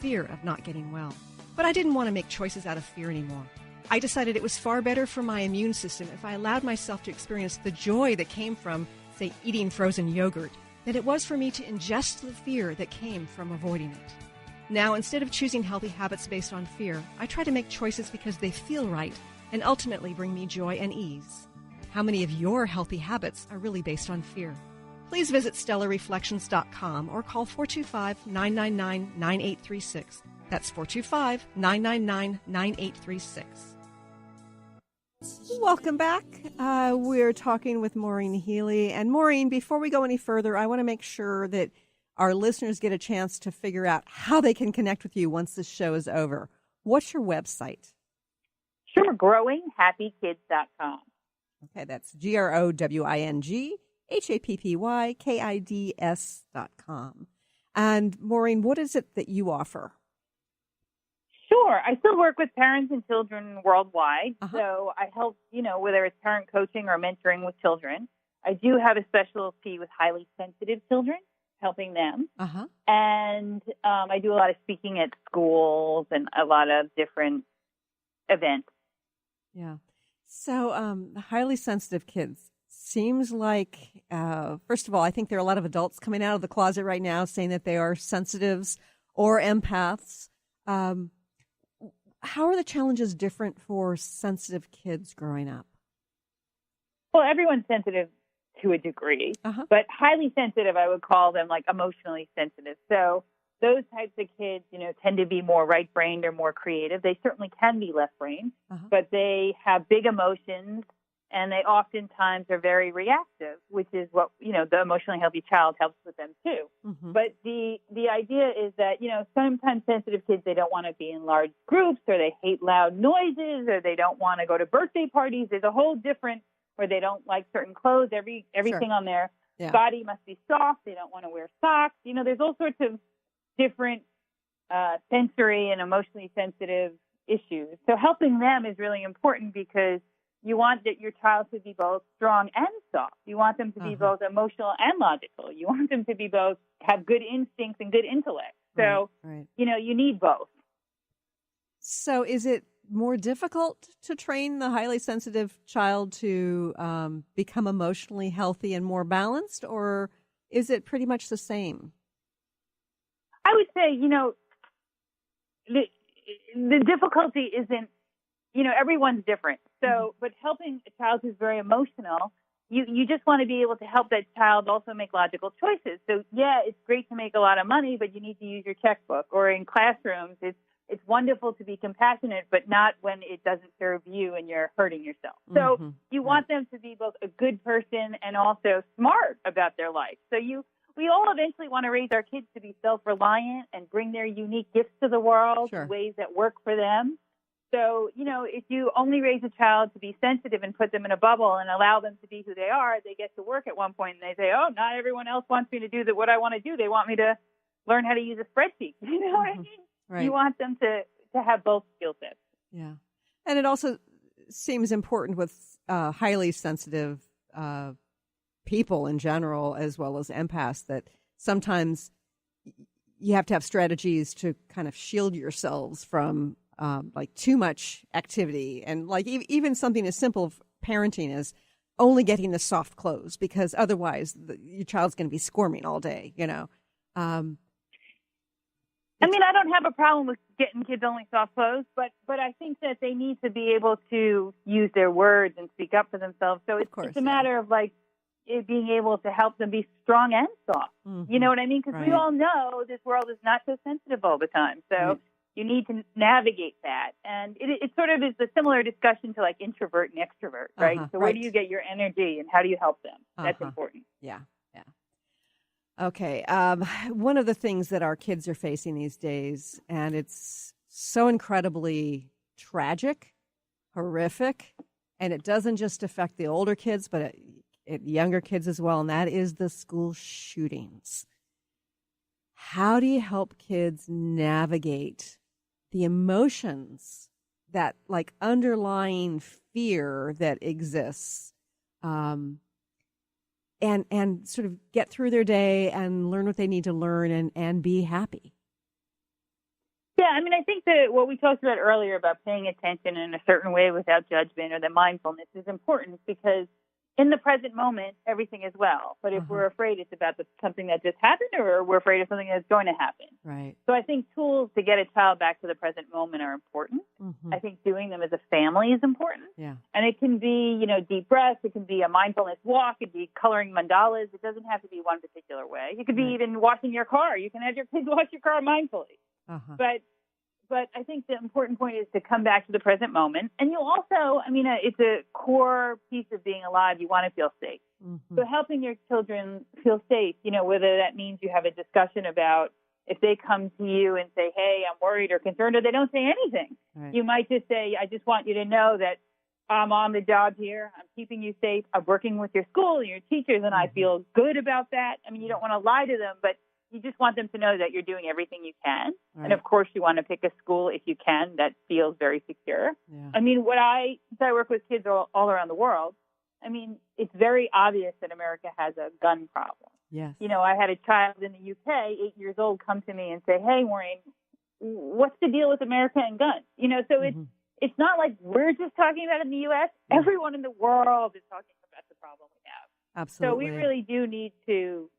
of not getting well. But I didn't want to make choices out of fear anymore. I decided it was far better for my immune system if I allowed myself to experience the joy that came from, say, eating frozen yogurt, than it was for me to ingest the fear that came from avoiding it. Now, instead of choosing healthy habits based on fear, I try to make choices because they feel right and ultimately bring me joy and ease. How many of your healthy habits are really based on fear? Please visit stellarreflections.com or call 425-999-9836. That's 425-999-9836. Welcome back. We're talking with Maureen Healy. And Maureen, before we go any further, I want to make sure that our listeners get a chance to figure out how they can connect with you once this show is over. What's your website? Sure, growinghappykids.com. Okay, that's growinghappykids.com. And Maureen, what is it that you offer? Sure. I still work with parents and children worldwide. So I help, whether it's parent coaching or mentoring with children. I do have a specialty with highly sensitive children, helping them. And I do a lot of speaking at schools and a lot of different events. Yeah. So the highly sensitive kids. seems like, first of all, I think there are a lot of adults coming out of the closet right now saying that they are sensitives or empaths. How are the challenges different for sensitive kids growing up? Well, everyone's sensitive to a degree, but highly sensitive, I would call them like emotionally sensitive. So those types of kids, tend to be more right-brained or more creative. They certainly can be left-brained, but they have big emotions, and they oftentimes are very reactive, which is what, the emotionally healthy child helps with them too. But the idea is that, sometimes sensitive kids, they don't want to be in large groups, or they hate loud noises, or they don't want to go to birthday parties. There's a whole different, or they don't like certain clothes. Everything on their body must be soft. They don't want to wear socks. There's all sorts of different sensory and emotionally sensitive issues. So helping them is really important, because you want that your child to be both strong and soft. You want them to be both emotional and logical. You want them to be both, have good instincts and good intellect. So, you need both. So is it more difficult to train the highly sensitive child to become emotionally healthy and more balanced, or is it pretty much the same? I would say, the difficulty isn't, everyone's different. So, but helping a child who's very emotional, you just want to be able to help that child also make logical choices. So, it's great to make a lot of money, but you need to use your checkbook. Or in classrooms, it's wonderful to be compassionate, but not when it doesn't serve you and you're hurting yourself. So you want them to be both a good person and also smart about their life. So we all eventually want to raise our kids to be self-reliant and bring their unique gifts to the world in ways that work for them. So, if you only raise a child to be sensitive and put them in a bubble and allow them to be who they are, they get to work at one point and they say, oh, not everyone else wants me to do what I want to do. They want me to learn how to use a spreadsheet. You know what I mean? Right. You want them to have both skill sets. Yeah. And it also seems important with highly sensitive people in general, as well as empaths, that sometimes you have to have strategies to kind of shield yourselves from like too much activity. And like even something as simple as parenting as only getting the soft clothes, because otherwise your child's going to be squirming all day, I don't have a problem with getting kids only soft clothes, but I think that they need to be able to use their words and speak up for themselves. So it's a matter of like it being able to help them be strong and soft. You know what I mean? Because we all know this world is not so sensitive all the time. So you need to navigate that. And it sort of is a similar discussion to like introvert and extrovert, right? So where do you get your energy and how do you help them? That's important. Yeah. Okay. One of the things that our kids are facing these days, and it's so incredibly tragic, horrific, and it doesn't just affect the older kids, but younger kids as well, and that is the school shootings. How do you help kids navigate the emotions, that like underlying fear that exists, and sort of get through their day and learn what they need to learn and be happy? Yeah, I think that what we talked about earlier about paying attention in a certain way without judgment, or the mindfulness, is important, because in the present moment, everything is well. But if we're afraid it's about something that just happened, or we're afraid of something that's going to happen. Right. So I think tools to get a child back to the present moment are important. I think doing them as a family is important. Yeah. And it can be, deep breaths. It can be a mindfulness walk. It can be coloring mandalas. It doesn't have to be one particular way. It could be even washing your car. You can have your kids wash your car mindfully. But I think the important point is to come back to the present moment. And you also, it's a core piece of being alive. You want to feel safe. So helping your children feel safe, whether that means you have a discussion about if they come to you and say, hey, I'm worried or concerned, or they don't say anything. Right. You might just say, I just want you to know that I'm on the job here. I'm keeping you safe. I'm working with your school and your teachers, and I feel good about that. You don't want to lie to them, but you just want them to know that you're doing everything you can. Right. And, of course, you want to pick a school, if you can, that feels very secure. Yeah. Since I work with kids all around the world, it's very obvious that America has a gun problem. Yes. I had a child in the UK, 8 years old, come to me and say, hey, Maureen, what's the deal with America and guns? So it's not like we're just talking about it in the U.S. Everyone in the world is talking about the problem we have. Absolutely. So we really do need to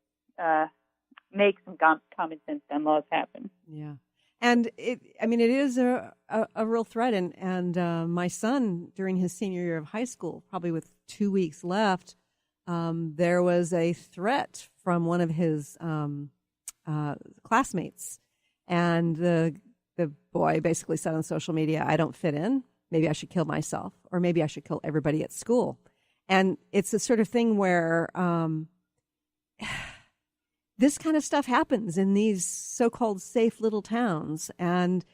make some common sense gun laws happen. Yeah. And it is a real threat. And my son, during his senior year of high school, probably with 2 weeks left, there was a threat from one of his classmates. And the boy basically said on social media, I don't fit in. Maybe I should kill myself, or maybe I should kill everybody at school. And it's the sort of thing where this kind of stuff happens in these so-called safe little towns, and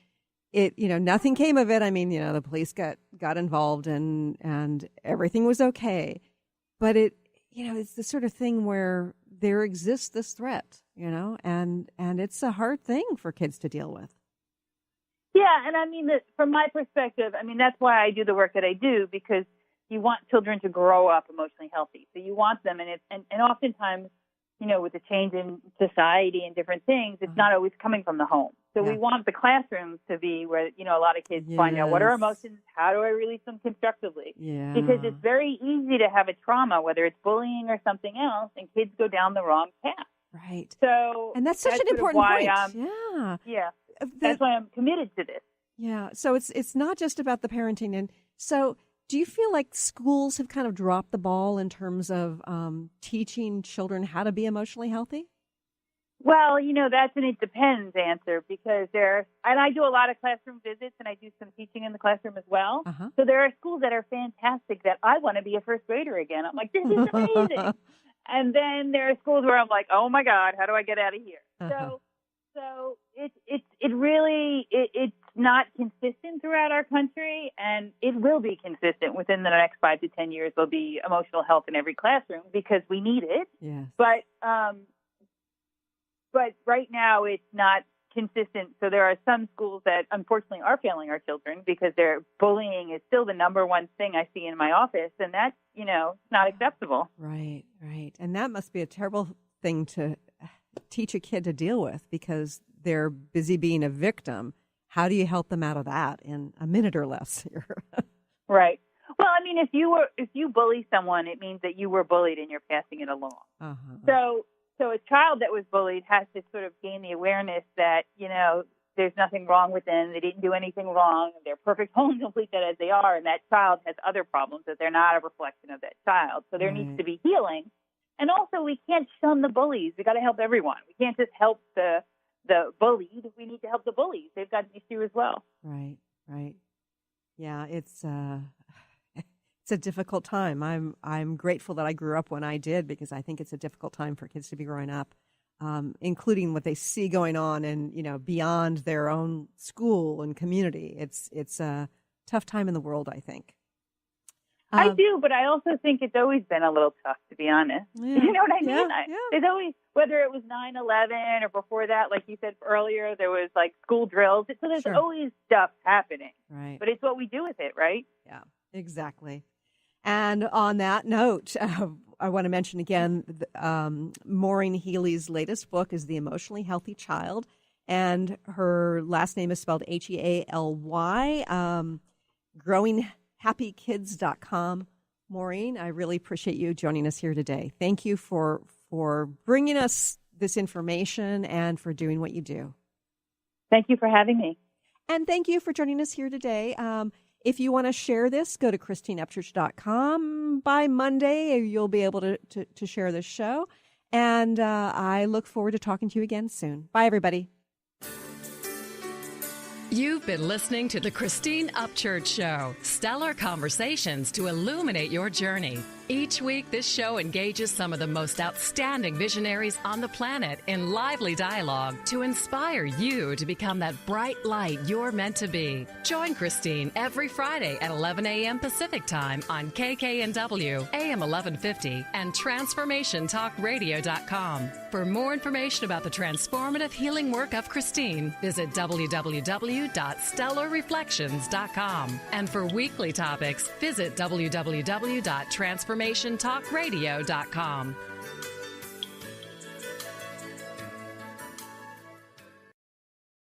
nothing came of it. I mean, the police got involved and everything was okay. But it's the sort of thing where there exists this threat, and it's a hard thing for kids to deal with. Yeah, and I mean, from my perspective, that's why I do the work that I do, because you want children to grow up emotionally healthy. So you want them, and oftentimes, with the change in society and different things, it's not always coming from the home. So we want the classrooms to be where, a lot of kids find out what are emotions, how do I release them constructively? Yeah. Because it's very easy to have a trauma, whether it's bullying or something else, and kids go down the wrong path. Right. So and that's such an important point. Yeah. That's why I'm committed to this. Yeah. So it's not just about the parenting. And so do you feel like schools have kind of dropped the ball in terms of teaching children how to be emotionally healthy? Well, that's an it depends answer, because and I do a lot of classroom visits, and I do some teaching in the classroom as well. Uh-huh. So there are schools that are fantastic that I want to be a first grader again. I'm like, this is amazing. And then there are schools where I'm like, oh my God, how do I get out of here? Uh-huh. So it's not consistent throughout our country, and it will be consistent within the next 5 to 10 years. There'll be emotional health in every classroom because we need it. Yes. But right now it's not consistent. So there are some schools that unfortunately are failing our children because their bullying is still the number one thing I see in my office, and that's not acceptable. Right. And that must be a terrible thing to teach a kid to deal with, because they're busy being a victim. How do you help them out of that in a minute or less here? Right. Well, if you bully someone, it means that you were bullied and you're passing it along. Uh-huh. So a child that was bullied has to sort of gain the awareness that, there's nothing wrong with them. They didn't do anything wrong. They're perfect, whole and complete as they are. And that child has other problems, that they're not a reflection of that child. So there needs to be healing. And also, we can't shun the bullies. We got to help everyone. We can't just help the bullied. We need to help the bullies. They've got an issue as well. Right. Yeah, it's a difficult time. I'm grateful that I grew up when I did, because I think it's a difficult time for kids to be growing up, including what they see going on and beyond their own school and community. It's a tough time in the world, I think. I do, but I also think it's always been a little tough, to be honest. Yeah, you know what I mean? Yeah. There's always, whether it was 9/11 or before that, like you said earlier, there was like school drills. So there's always stuff happening. Right. But it's what we do with it, right? Yeah, exactly. And on that note, I want to mention again, Maureen Healy's latest book is The Emotionally Healthy Child, and her last name is spelled Healy, growinghappykids.com. Maureen, I really appreciate you joining us here today. Thank you for bringing us this information and for doing what you do. Thank you for having me. And thank you for joining us here today. If you want to share this, go to ChristineUpchurch.com. By Monday, you'll be able to share this show. And I look forward to talking to you again soon. Bye, everybody. You've been listening to The Christine Upchurch Show, stellar conversations to illuminate your journey. Each week, this show engages some of the most outstanding visionaries on the planet in lively dialogue to inspire you to become that bright light you're meant to be. Join Christine every Friday at 11 a.m. Pacific Time on KKNW, AM 1150, and TransformationTalkRadio.com. For more information about the transformative healing work of Christine, visit www.stellarreflections.com. And for weekly topics, visit www.transformationtalkradio.com.